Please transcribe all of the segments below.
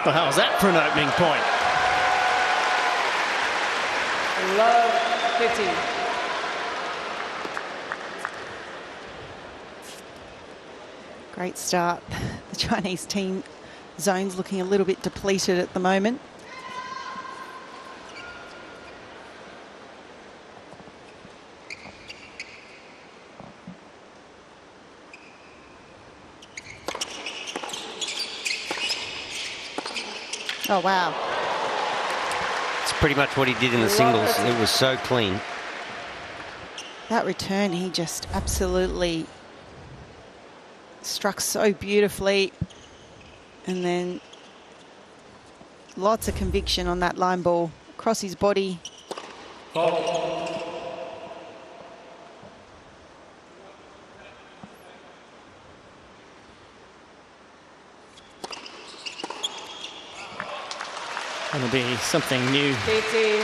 Well, how was that for an opening point? Love 15. Great start. The Chinese team zone's looking a little bit depleted at the moment. Oh, wow. It's pretty much what he did in the singles. It was so clean. That return, he just absolutely struck so beautifully. And then lots of conviction on that line ball across his body. That'll be something new 18,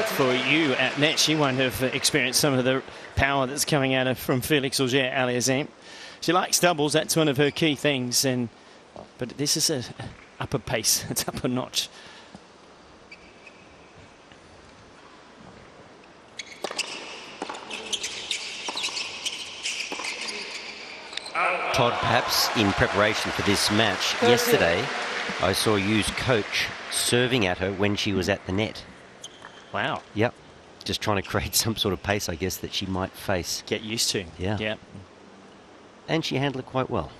for you at net. She won't have experienced some of the power that's coming at her from Felix Auger-Aliassime. She likes doubles, that's one of her key things, but this is a upper pace, it's up a notch. Todd, perhaps in preparation for this match, yesterday I saw Yu's coach serving at her when she was at the net. Wow. Yep. Just trying to create some sort of pace, I guess, that she might face. Get used to. Yeah. Yep. And she handled it quite well.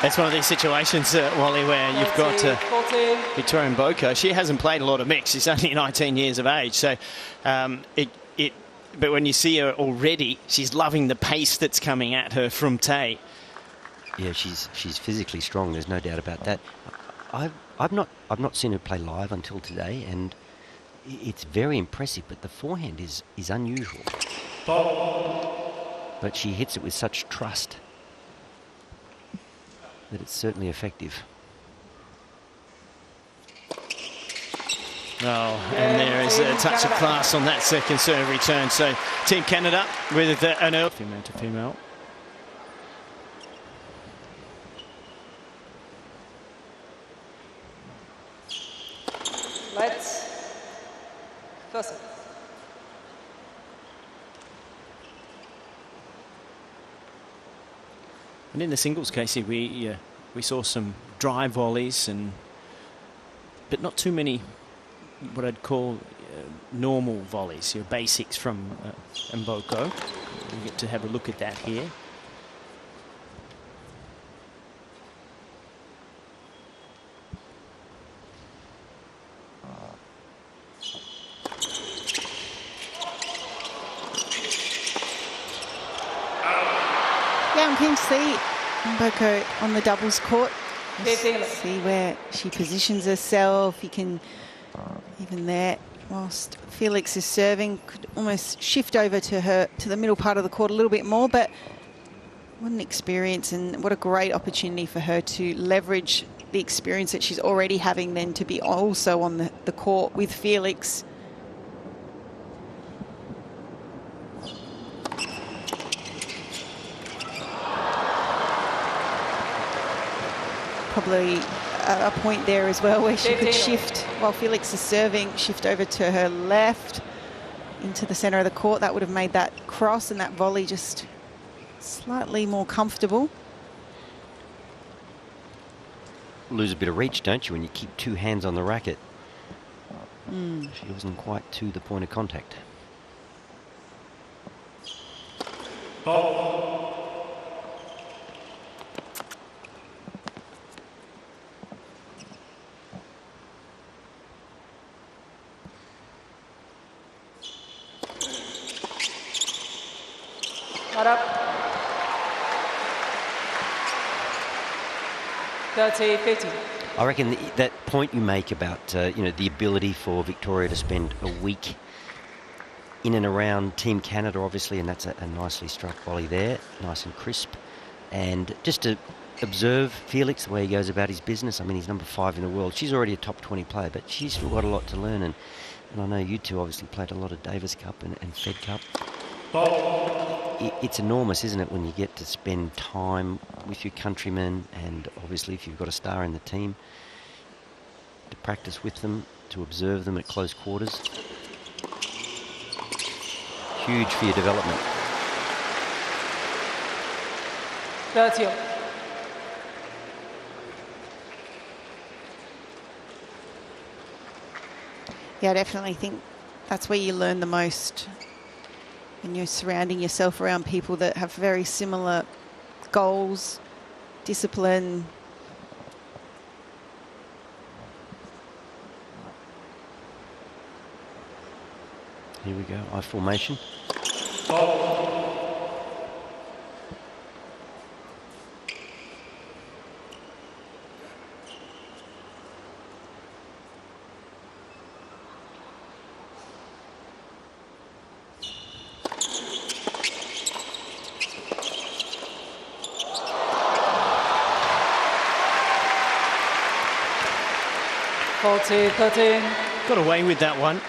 That's one of these situations, Wally, where you've got Victoria Mboko. She hasn't played a lot of mix. She's only 19 years of age. So, but when you see her already, she's loving the pace that's coming at her from Te. Yeah, she's physically strong. There's no doubt about that. I've not seen her play live until today, and it's very impressive. But the forehand is unusual. But she hits it with such trust that it's certainly effective. Oh, and there is a touch of class on that second serve return. So Team Canada with an early female to female. Let's first. And in the singles, Casey, we saw some drive volleys, but not too many what I'd call normal volleys, your basics from Mboko. We get to have a look at that here. Yeah, I'm keen to see Mboko on the doubles court. See where she positions herself. You can, even there, whilst Felix is serving, could almost shift over to the middle part of the court a little bit more. But what an experience, and what a great opportunity for her to leverage the experience that she's already having, then to be also on the court with Felix. Probably a point there as well where she could shift while Felix is serving, shift over to her left into the centre of the court. That would have made that cross and that volley just slightly more comfortable. Lose a bit of reach, don't you, when you keep two hands on the racket? She wasn't quite to the point of contact. Not up. 30-50. I reckon that point you make about the ability for Victoria to spend a week in and around Team Canada, obviously, and that's a nicely struck volley there, nice and crisp. And just to observe Felix, the way he goes about his business. I mean, he's number 5 in the world. She's already a top 20 player, but she's still got a lot to learn. And I know you two obviously played a lot of Davis Cup and Fed Cup. It's enormous, isn't it, when you get to spend time with your countrymen, and obviously if you've got a star in the team, to practice with them, to observe them at close quarters. Huge for your development. 30. Yeah, I definitely think that's where you learn the most, when you're surrounding yourself around people that have very similar goals, discipline. Here we go, I formation. Got away with that one.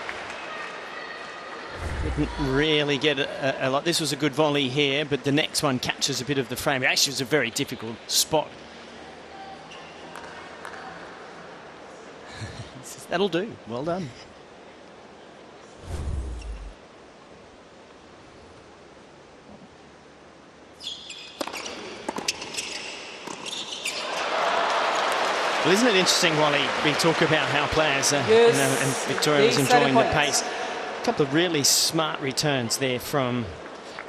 Didn't really get a lot. This was a good volley here, but the next one catches a bit of the frame. It actually was a very difficult spot. That'll do. Well done. Well, isn't it interesting, Wally, we talk about how players and Victoria was enjoying the pace. A couple of really smart returns there from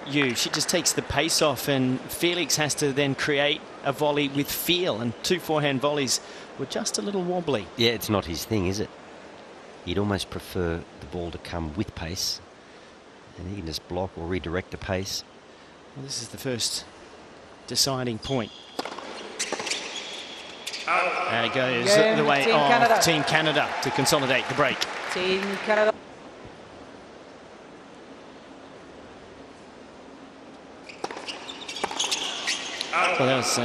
you. She just takes the pace off, and Felix has to then create a volley with feel, and 2 forehand volleys were just a little wobbly. Yeah, it's not his thing, is it? He'd almost prefer the ball to come with pace, and he can just block or redirect the pace. Well, this is the first deciding point. And it goes the way Team of Canada. Team Canada to consolidate the break. Team Canada. Well, that was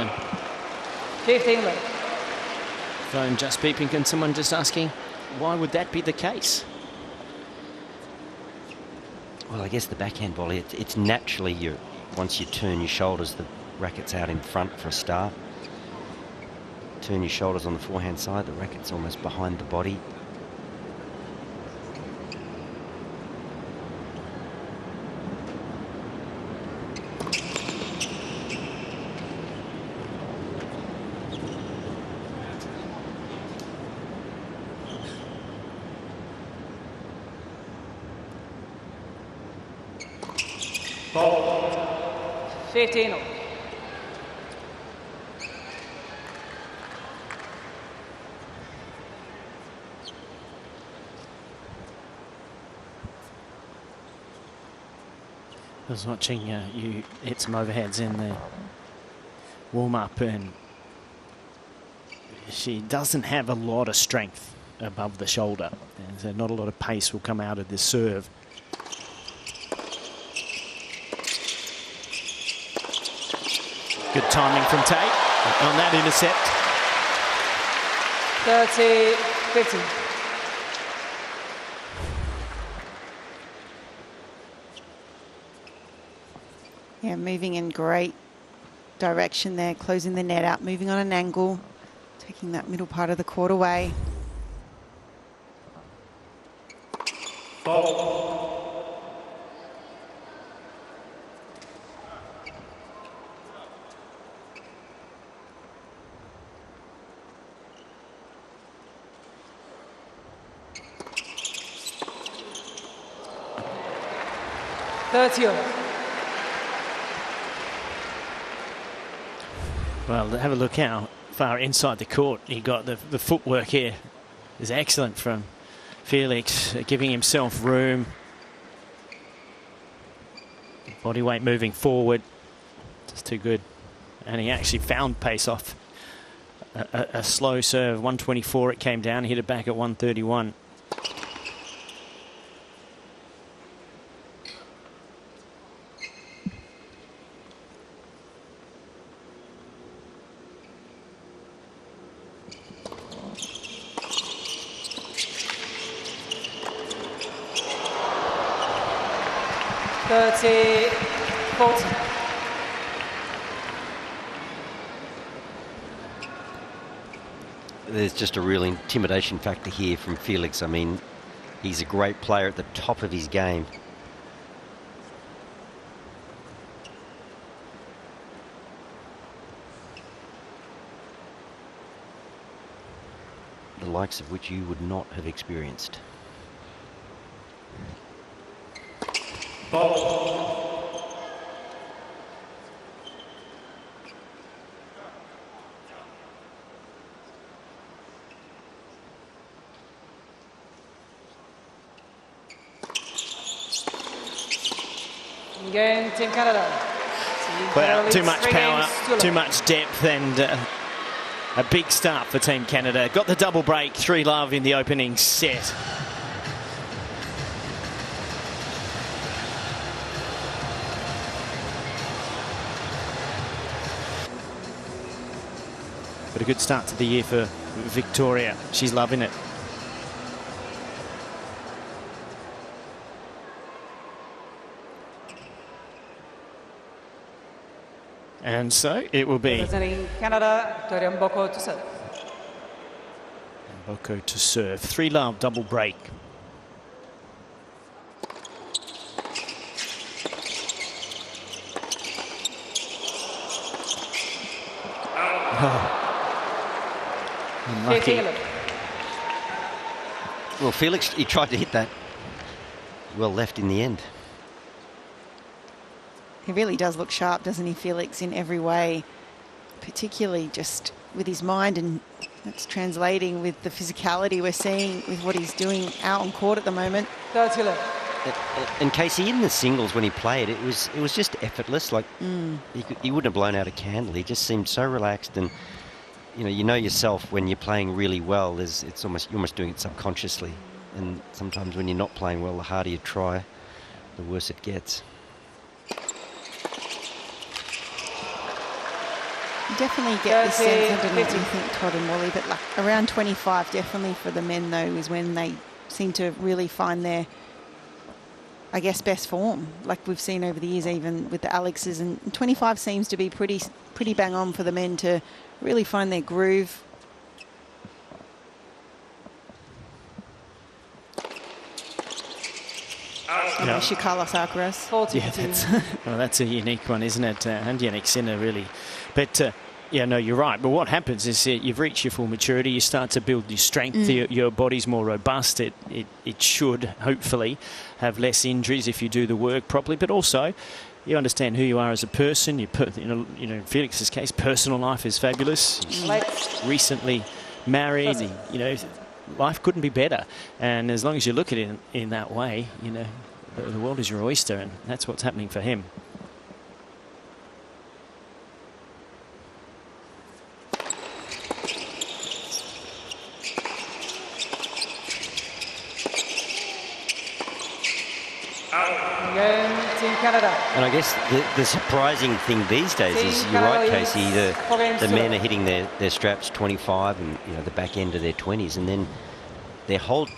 15 left. phone just beeping. Can someone just asking, why would that be the case? Well, I guess the backhand volley, it's naturally, once you turn your shoulders, the racket's out in front for a start. Turn your shoulders on the forehand side, the racket's almost behind the body. Ball. 15. I was watching you hit some overheads in the warm-up, and she doesn't have a lot of strength above the shoulder, and so not a lot of pace will come out of this serve. Good timing from Te on that intercept. 30-15. Yeah, moving in great direction there, closing the net out, moving on an angle, taking that middle part of the court away. Ball. Well, have a look how far inside the court he got. The footwork here is excellent from Felix, giving himself room. Body weight moving forward. Just too good. And he actually found pace off a slow serve. 124 it came down, hit it back at 131. There's just a real intimidation factor here from Felix. I mean, he's a great player at the top of his game. The likes of which you would not have experienced. Again, Team Canada. Well, too much power, too much depth, and a big start for Team Canada. Got the double break, 3-love in the opening set. But a good start to the year for Victoria. She's loving it. And so it will be Representing Canada, Mboko to serve. Mboko to serve. 3-love double break. Unlucky. Well, Felix, he tried to hit that. Well left in the end. He really does look sharp, doesn't he, Felix, in every way, particularly just with his mind, and that's translating with the physicality we're seeing with what he's doing out on court at the moment. And Casey, in the singles when he played, it was just effortless. Like he wouldn't have blown out a candle. He just seemed so relaxed, and you know yourself when you're playing really well. You're almost doing it subconsciously, and sometimes when you're not playing well, the harder you try, the worse it gets. You definitely get the sense, I don't know what you think, Todd and Wally, but like around 25 definitely for the men though is when they seem to really find their, I guess, best form, like we've seen over the years even with the Alexes, and 25 seems to be pretty bang on for the men to really find their groove. Yeah. Carlos Alcaraz. Yeah, that's a unique one, isn't it? And Yannick Sinner, really. But, yeah, no, you're right. But what happens is you've reached your full maturity. You start to build your strength. Your body's more robust. It should, hopefully, have less injuries if you do the work properly. But also, you understand who you are as a person. In Felix's case, personal life is fabulous. He's recently married. Life couldn't be better. And as long as you look at it in that way, the world is your oyster, and that's what's happening for him. Team Canada. And I guess the surprising thing these days is, you're right, Casey, the men are hitting their straps 25 and the back end of their 20s, and then their whole...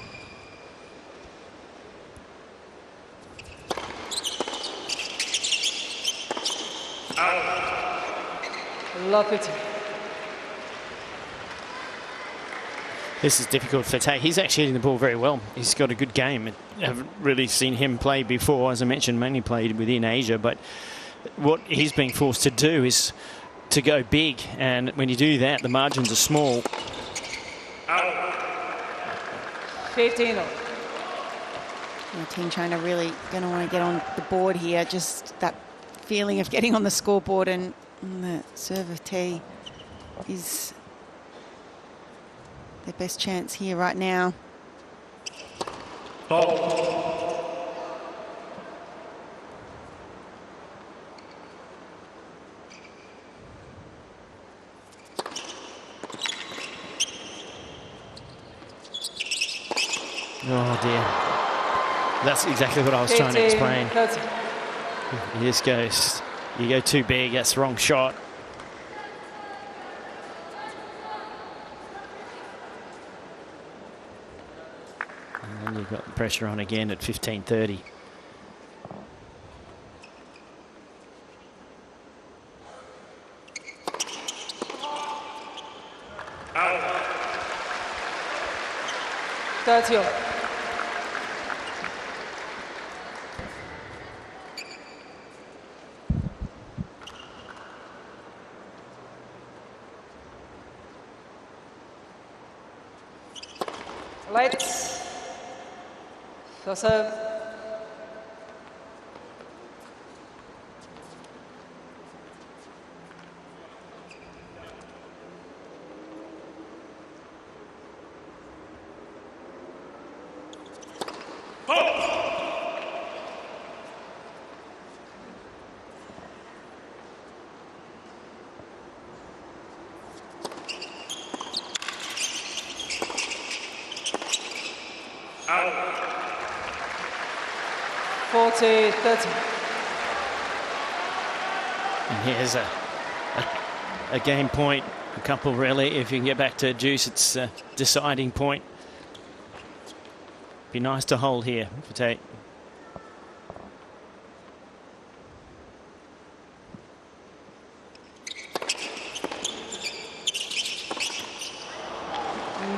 Love it. This is difficult for Te. He's actually hitting the ball very well. He's got a good game. I haven't really seen him play before. As I mentioned, mainly played within Asia. But what he's being forced to do is to go big. And when you do that, the margins are small. 15. Team China really going to want to get on the board here. Just that feeling of getting on the scoreboard, and the serve of Te is their best chance here right now. Oh dear. That's exactly what I was trying to 15, explain. 30. You just goes, you go too big, that's the wrong shot. And then you've got the pressure on again at 15:30. That's your. Lights. So serve. Out. 40-30. And here's a game point, a couple really. If you can get back to juice, it's a deciding point. Be nice to hold here for Te.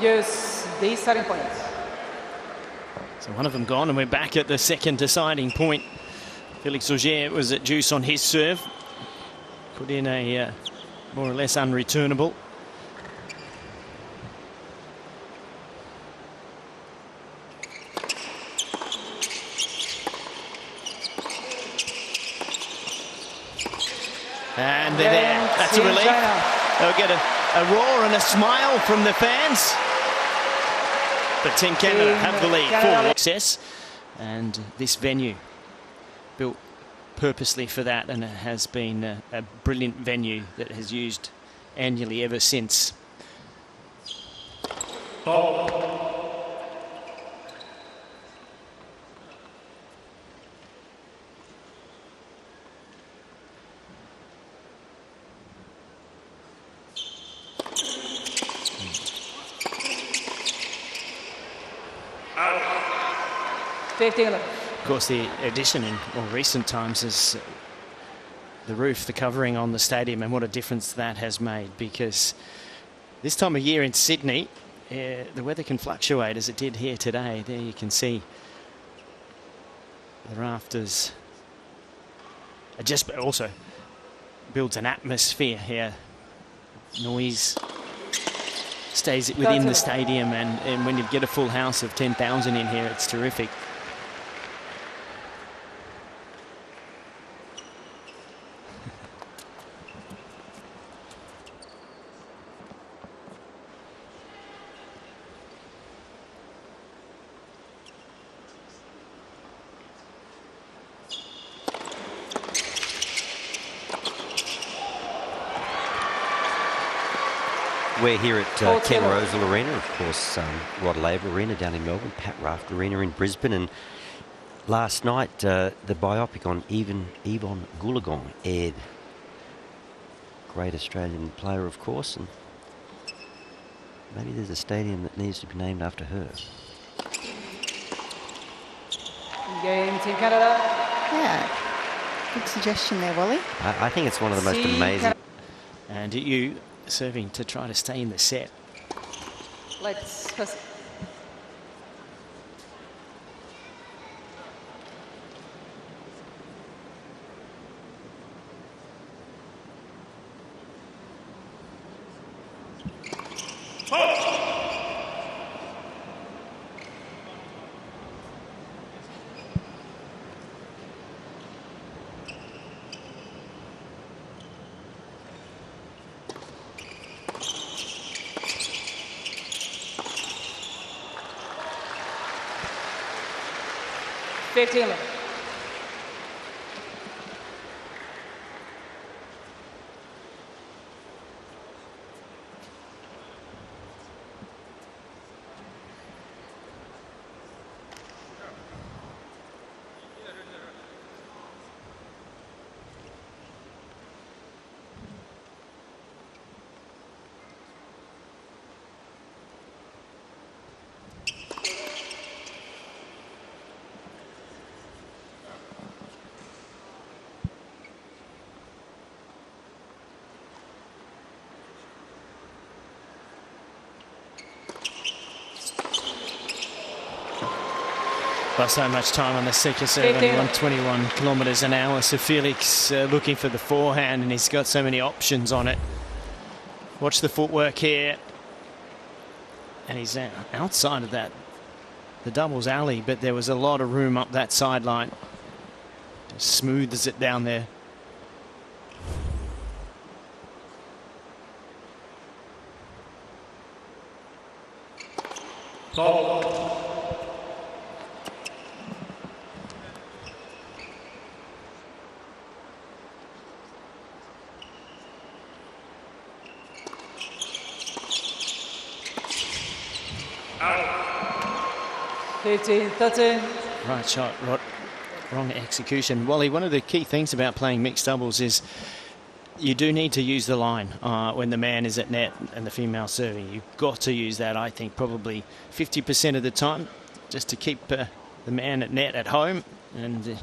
Yes, these starting points. So one of them gone, and we're back at the second deciding point. Felix Auger was at juice on his serve. Put in a more or less unreturnable. And they're there. That's a relief. They'll get a roar and a smile from the fans. But Team Canada have the lead for success. And this venue built purposely for that, and it has been a brilliant venue that has used annually ever since. Of course, the addition in more recent times is the roof, the covering on the stadium, and what a difference that has made, because this time of year in Sydney, the weather can fluctuate as it did here today. There you can see the rafters. It just also builds an atmosphere here. Noise stays within the stadium, and when you get a full house of 10,000 in here, it's terrific. We're here at Ken Rosal Arena, of course, Rod Laver Arena down in Melbourne, Pat Raft Arena in Brisbane, and last night the biopic on Yvonne Goolagong aired. Great Australian player, of course, and maybe there's a stadium that needs to be named after her. Game Team Canada. Yeah, good suggestion there, Wally. I think it's one of the most amazing. And you serving to try to stay in the set. Let's first. Taylor. Well, so much time on the second serve, only 121 kilometres an hour. So Felix looking for the forehand, and he's got so many options on it. Watch the footwork here. And he's outside of that, the doubles alley, but there was a lot of room up that sideline. Just smooths it down there. Out. 15-13. Right shot, wrong execution. Wally, one of the key things about playing mixed doubles is you do need to use the line when the man is at net and the female serving. You've got to use that, I think, probably 50% of the time, just to keep the man at net at home. And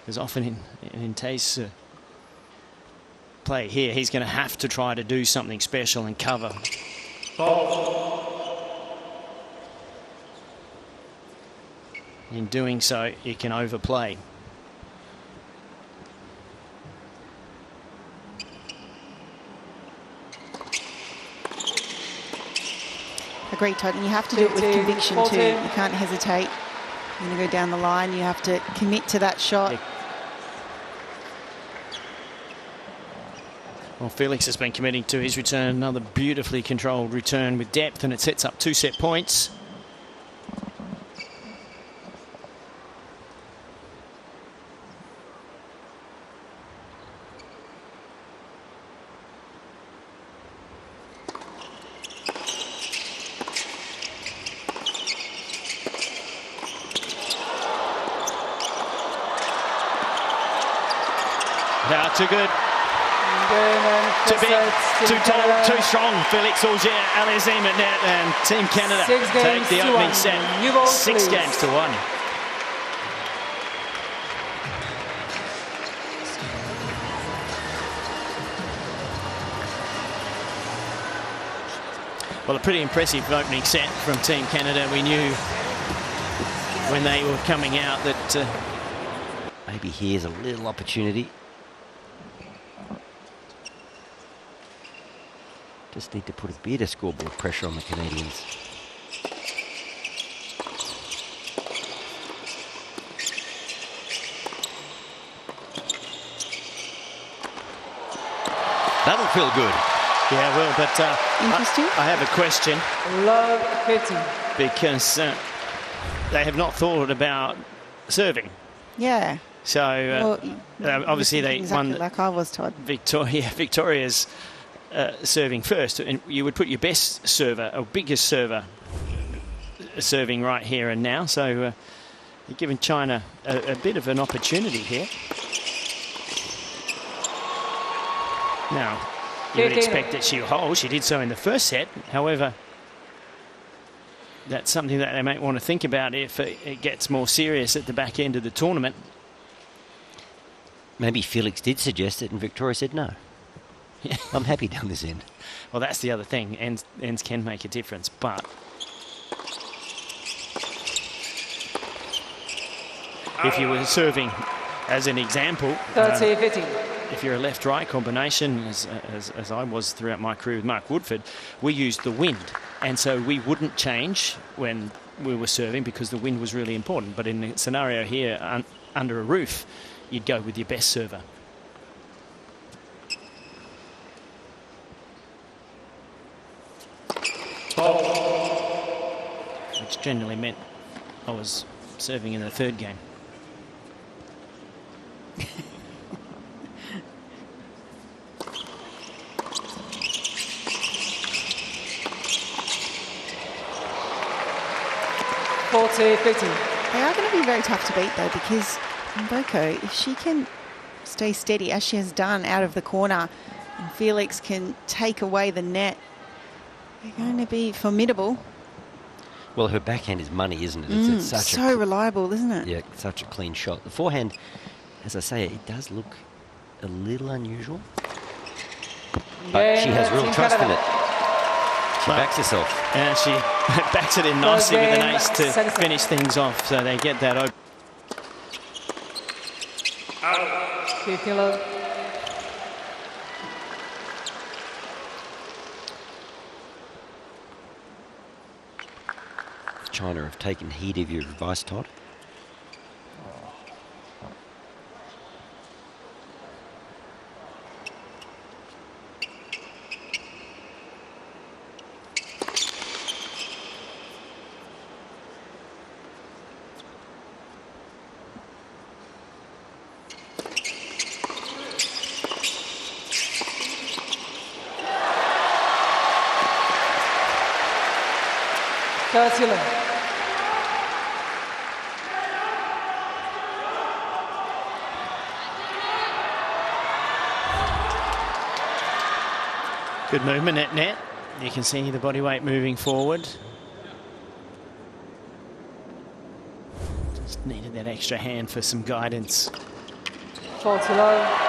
there's often in Te's play here, he's going to have to try to do something special and cover. In doing so, you can overplay. Agreed, Todd. And you have to do it with conviction 14. too. You can't hesitate. You're going to go down the line. You have to commit to that shot. Yeah. Well, Felix has been committing to his return. Another beautifully controlled return with depth, and it sets up 2 set points. Too good. Too tall, too strong. Felix Auger-Aliassime at net, and Team Canada take the opening set. 6 games to 1. Well, a pretty impressive opening set from Team Canada. We knew when they were coming out that maybe here's a little opportunity. Just need to put a bit of scoreboard pressure on the Canadians. That'll feel good. Yeah, it will, but interesting. I have a question. Love 15. Because they have not thought about serving. Yeah. So obviously they exactly won. Like I was, Todd. Victoria's serving first, and you would put your best server or biggest server serving right here and now. So you're giving China a bit of an opportunity here. Now, you would expect that she'll hold. She did so in the first set. However, that's something that they might want to think about if it gets more serious at the back end of the tournament. Maybe Felix did suggest it and Victoria said no. I'm happy down this end. Well, that's the other thing. Ends can make a difference, but if you were serving, as an example, 30-15. if you're a left-right combination, as I was throughout my career with Mark Woodford, we used the wind, and so we wouldn't change when we were serving because the wind was really important. But in the scenario here, under a roof, you'd go with your best server. Which generally meant I was serving in the third game. They are going to be very tough to beat, though, because Mboko, if she can stay steady, as she has done out of the corner, and Felix can take away the net, they're going to be formidable. Well, her backhand is money, isn't it? It's such so reliable, isn't it? Yeah, such a clean shot. The forehand, as I say, it does look a little unusual, but she has real trust in it. She backs herself. And she backs it in nicely with an ace to Center. finish things off, so they get that open. 15 love. China have taken heed of your advice, Todd. Good movement at net. You can see the body weight moving forward. Just needed that extra hand for some guidance. 40 low.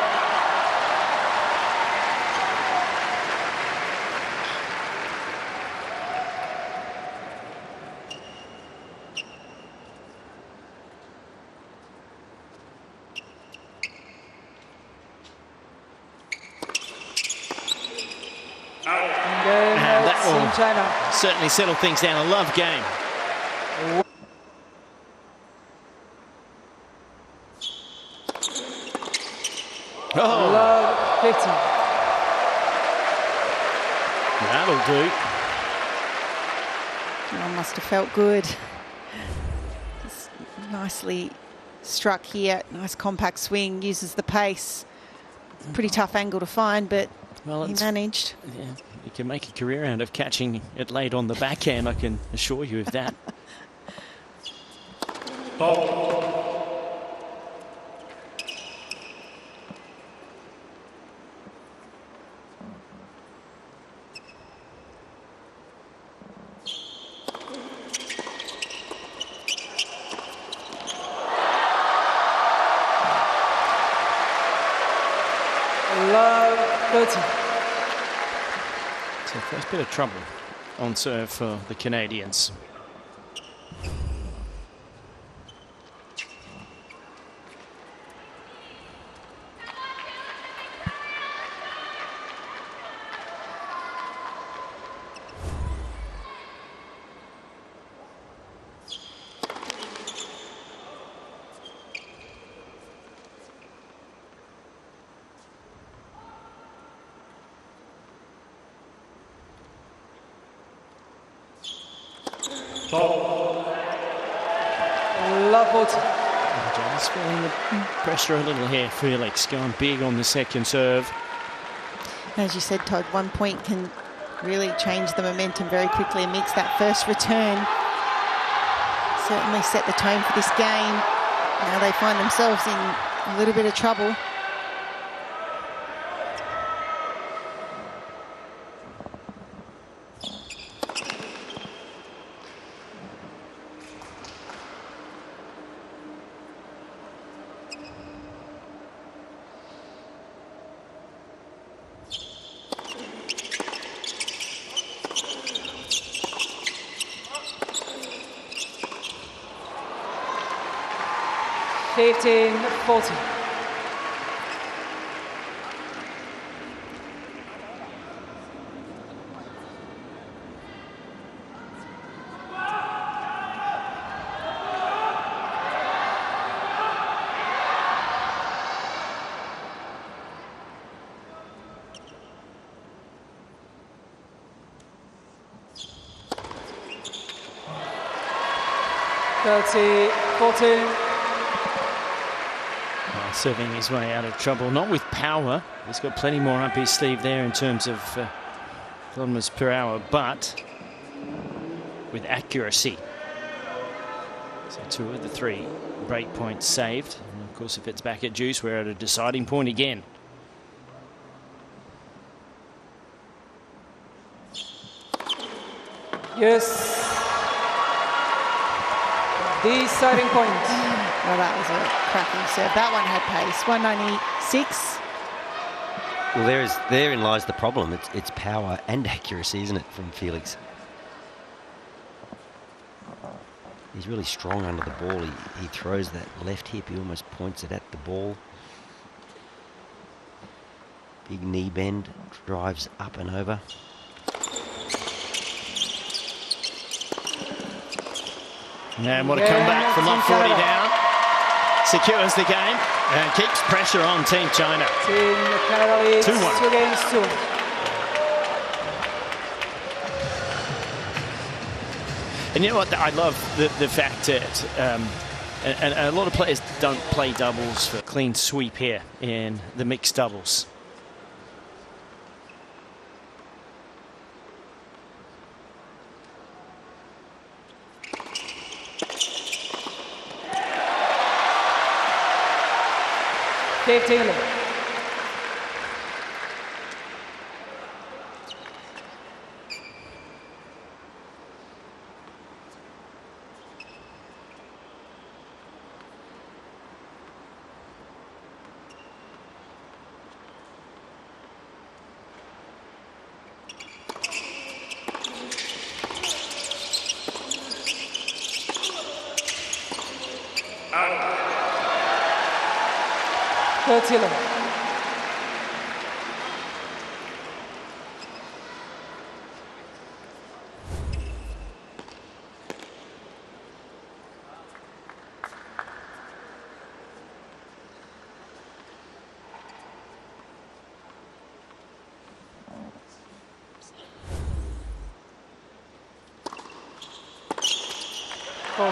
And that will China. certainly settle things down. A love game. Oh, Love 50. that'll do. Oh, must have felt good. Just nicely struck here. Nice compact swing, uses the pace. Pretty tough angle to find, but Well, he it's, managed. yeah, you can make a career out of catching it late on the backhand, I can assure you of that. Love 30. So first bit of trouble on serve for the Canadians. Love 40. Just feeling the pressure a little here, Felix, going big on the second serve. As you said, Todd, 1 point can really change the momentum very quickly amidst that first return. Certainly set the tone for this game. Now they find themselves in a little bit of trouble. Fifteen 40. Thirty 14. Serving his way out of trouble, not with power. He's got plenty more up his sleeve there in terms of kilometers per hour, but with accuracy. So 2 of the 3 break points saved. And of course, if it's back at juice, we're at a deciding point again. Yes. Deciding point. Well, that was a cracking serve. That one had pace. 196. Well, therein lies the problem. It's power and accuracy, isn't it, from Felix? He's really strong under the ball. He throws that left hip. He almost points it at the ball. Big knee bend, drives up and over. And what a comeback from up 40 down. Secures the game and keeps pressure on Team China. Team Canada leads 2-1. 2 against 2. And you know what? I love the fact that and a lot of players don't play doubles for clean sweep here in the mixed doubles. Dave Taylor. Taylor.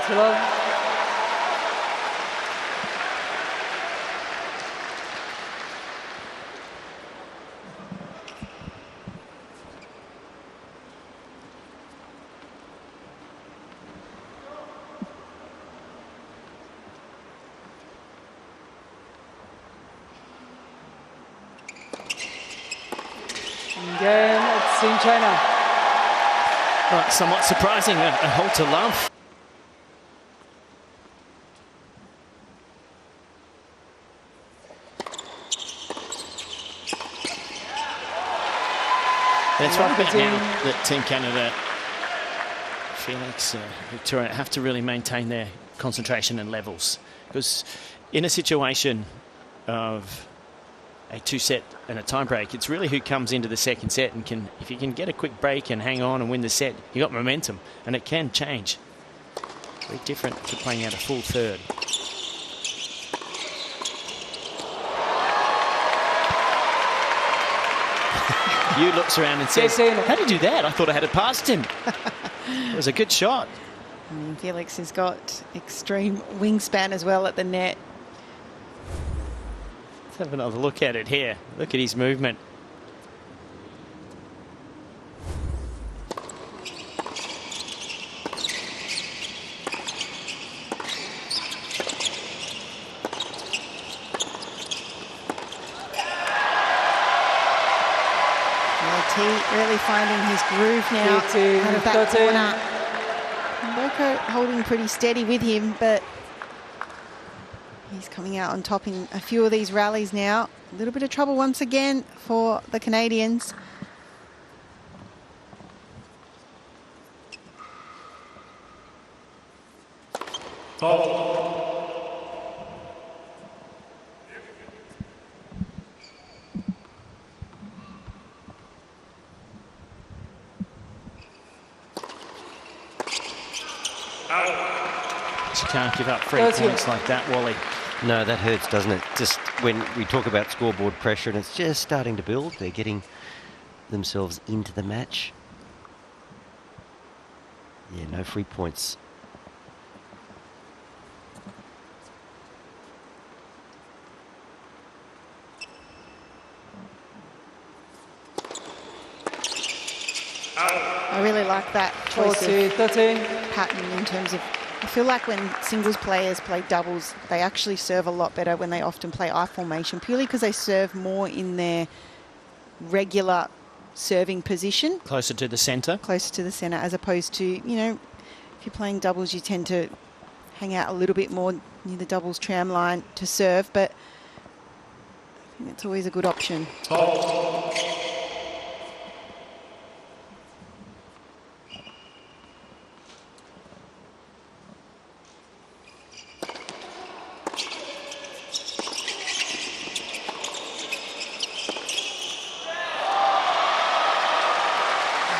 Taylor. Again, it's Team China. Well, somewhat surprising, a hold to love. And it's right about now that Team Canada, Felix, Victoria have to really maintain their concentration and levels, because in a situation of a 2-set and a tie break, it's really who comes into the second set and can, if you can get a quick break and hang on and win the set, you got momentum, and it can change. Very different to playing out a full third. Yu looks around and says, "How did you do that? I thought I had it past him." It was a good shot. And Felix has got extreme wingspan as well at the net. Let's have another look at it here. Look at his movement. Te really finding his groove now out of that corner. Mboko holding pretty steady with him, but he's coming out on top in a few of these rallies now. A little bit of trouble once again for the Canadians. You can't give up 3 points like that, Wally. No, that hurts, doesn't it? Just when we talk about scoreboard pressure and it's just starting to build, they're getting themselves into the match. Yeah, no free points. I really like that choice of pattern in terms of, I feel like when singles players play doubles, they actually serve a lot better when they often play I formation, purely because they serve more in their regular serving position. Closer to the centre. Closer to the centre, as opposed to, you know, if you're playing doubles, you tend to hang out a little bit more near the doubles tram line to serve. But I think it's always a good option.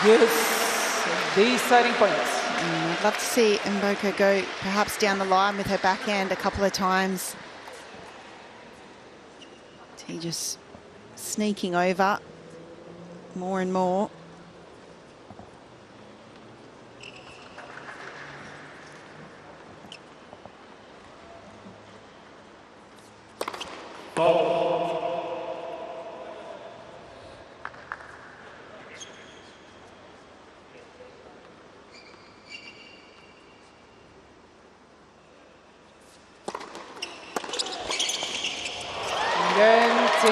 Yes, deciding points. I'd love to see Mboko go perhaps down the line with her backhand a couple of times. Te just sneaking over more and more.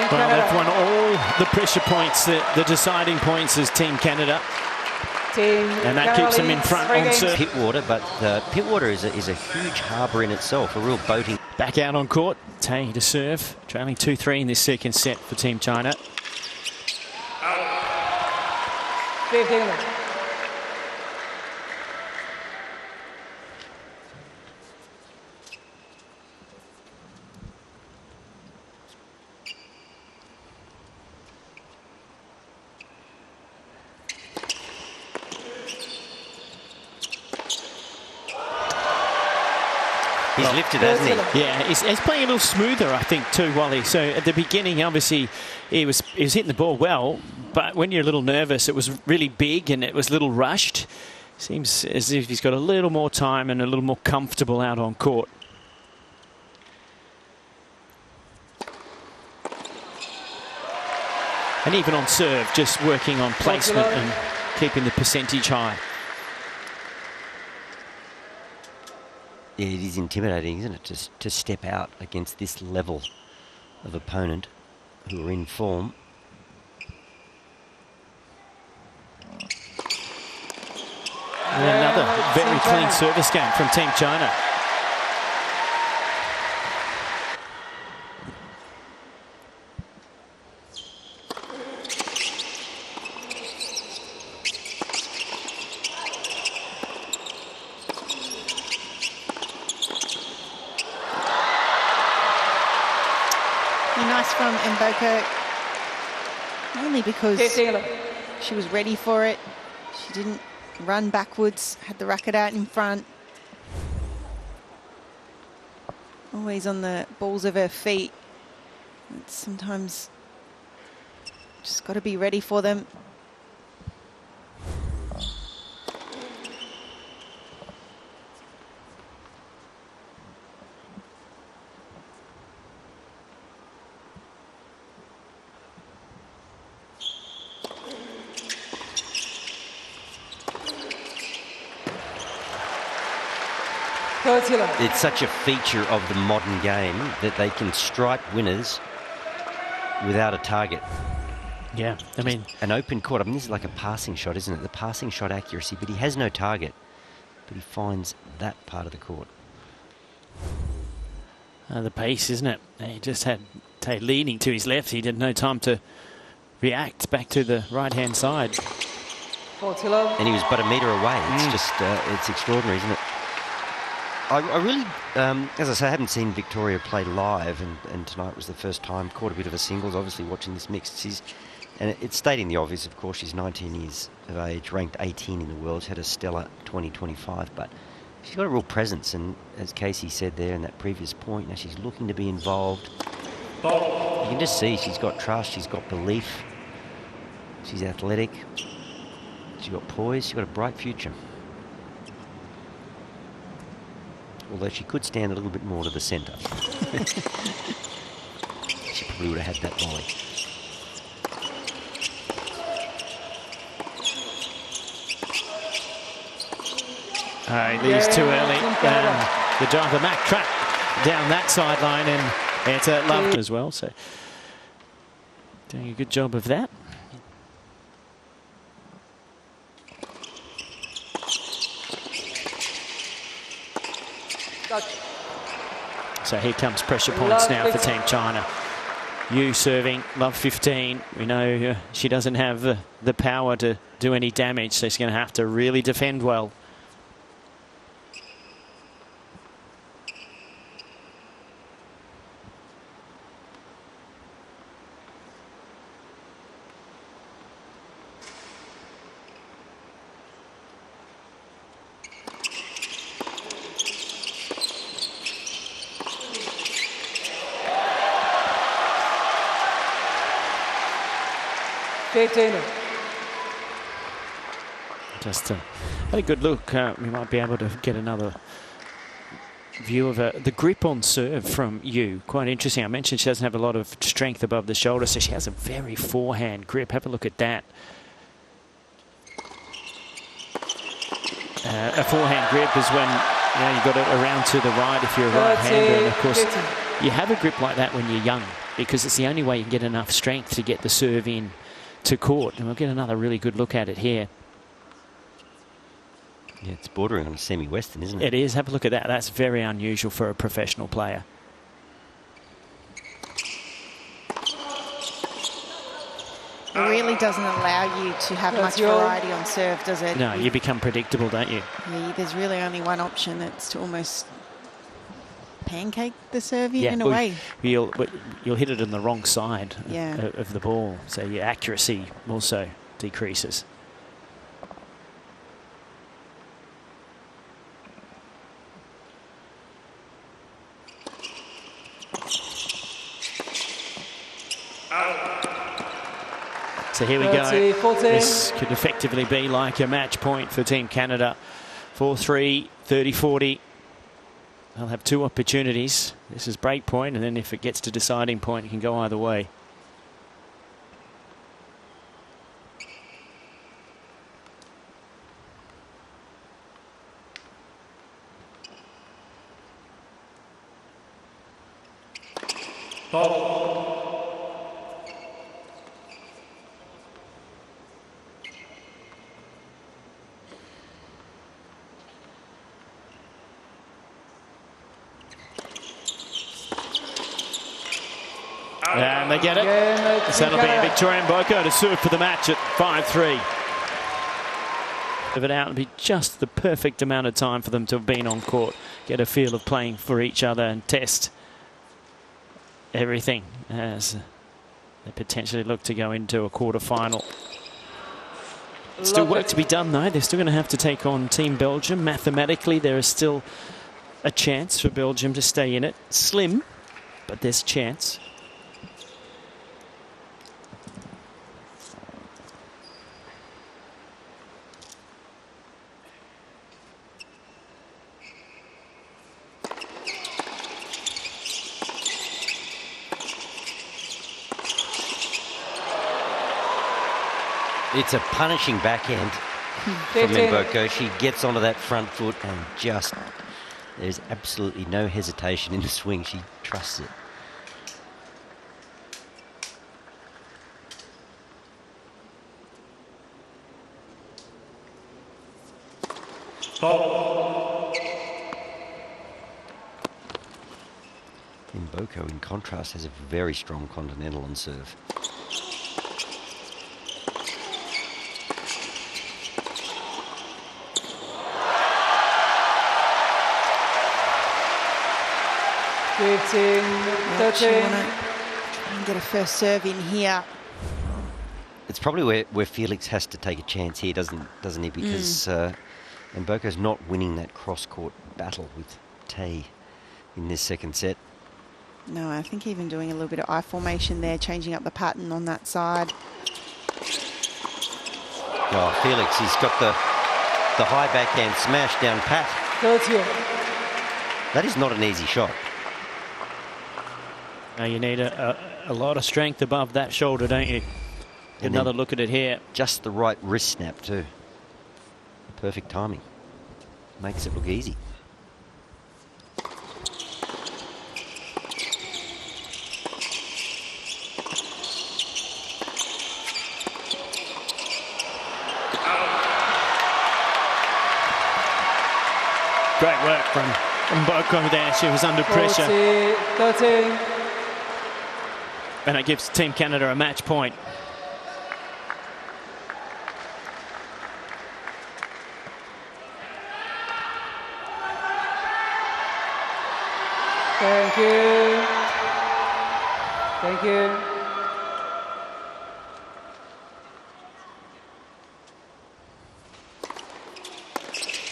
Well, they've won all the pressure points, the deciding points as Team Canada. And that keeps them in front on serve. Pittwater, but Pittwater is a huge harbour in itself, a real boating. Back out on court, Te to serve, trailing 2-3 in this second set for Team China. 15. He's lifted, hasn't he? Yeah, he's playing a little smoother, I think, too, Wally. So at the beginning, obviously, he was hitting the ball well, but when you're a little nervous, it was really big and it was a little rushed. Seems as if he's got a little more time and a little more comfortable out on court. And even on serve, just working on placement and keeping the percentage high. Yeah, it is intimidating, isn't it, to step out against this level of opponent who are in form. And another very clean service game from Team China. Nice from Mboko, only because she was ready for it. She didn't run backwards, had the racket out in front. Always on the balls of her feet. It's sometimes just got to be ready for them. It's such a feature of the modern game that they can strike winners without a target. Yeah, I mean, an open court. I mean, this is like a passing shot, isn't it? The passing shot accuracy, but he has no target. But he finds that part of the court. The pace, isn't it? He just had Te leaning to his left. He had no time to react back to the right-hand side. And he was but a metre away. It's just, it's extraordinary, isn't it? I really, as I say, I haven't seen Victoria play live, and tonight was the first time. Caught a bit of a singles, obviously, watching this mixed. And it's stating the obvious, of course. She's 19 years of age, ranked 18 in the world. She's had a stellar 2025, but she's got a real presence. And as Casey said there in that previous point, now she's looking to be involved. You can just see she's got trust, she's got belief, she's athletic, she's got poise, she's got a bright future. Although she could stand a little bit more to the centre. She probably would have had that volley. He leaves too early. The driver, Mac Trapp, down that sideline, and it's a love as well. So doing a good job of that. So here comes pressure points now for Team China. Yu serving, love 15. We know she doesn't have the power to do any damage, so she's going to have to really defend well. Just had a good look. We might be able to get another view of the grip on serve from Yu. Quite interesting. I mentioned she doesn't have a lot of strength above the shoulder, so she has a very forehand grip. Have a look at that. A forehand grip is when you've got it around to the right if you're a right-hander. And of course, you have a grip like that when you're young because it's the only way you can get enough strength to get the serve in to court. And we'll get another really good look at it here. Yeah, it's bordering on a semi-western, isn't it? It is. Have a look at that. That's very unusual for a professional player. It really doesn't allow you to have much variety on serve, does it? No, you become predictable, don't you? Yeah, there's really only one option. That's to almost pancake the serve in a way. You'll hit it on the wrong side of the ball, so your accuracy also decreases. So here we go. 14. This could effectively be like a match point for Team Canada. 4-3, 30-40. They'll have two opportunities. This is break point, and then if it gets to deciding point, it can go either way. And they get it. So that'll be a Victorian Mboko to serve for the match at 5-3. If it out, it'll be just the perfect amount of time for them to have been on court, get a feel of playing for each other and test everything as they potentially look to go into a quarter-final. Still work to be done, though. They're still going to have to take on Team Belgium. Mathematically, there is still a chance for Belgium to stay in it. Slim, but there's a chance. It's a punishing backhand from Mboko. She gets onto that front foot and just, there's absolutely no hesitation in the swing. She trusts it. Mboko, in contrast, has a very strong continental on serve. Get a first serve in here. It's probably where Felix has to take a chance here, doesn't he? Because Mboko's not winning that cross-court battle with Te in this second set. No, I think even doing a little bit of eye formation there, changing up the pattern on that side. Oh, Felix, he's got the high backhand smash down pat. That is not an easy shot. Now you need a lot of strength above that shoulder, don't you? Get another look at it here. Just the right wrist snap too. Perfect timing. Makes it look easy. Great work from Mboko there. She was under pressure. 13. And it gives Team Canada a match point. Thank you. Thank you.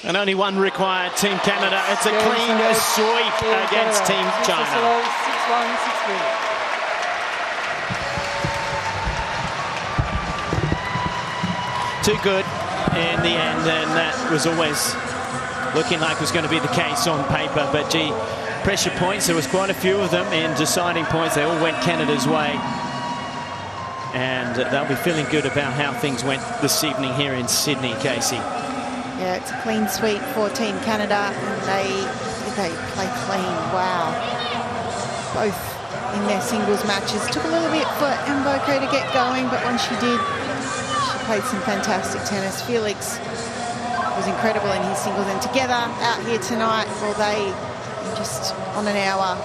And only one required, Team Canada. It's a clean sweep against Team China. 6-1, 6-3. Too good in the end, and that was always looking like it was going to be the case on paper. But gee, pressure points, there was quite a few of them in deciding points. They all went Canada's way. And they'll be feeling good about how things went this evening here in Sydney, Casey. Yeah, it's a clean sweep for Team Canada, and they play clean. Wow. Both in their singles matches. Took a little bit for Mboko to get going, but once she did, she played some fantastic tennis. Felix was incredible in his singles, and together out here tonight, well, they just on an hour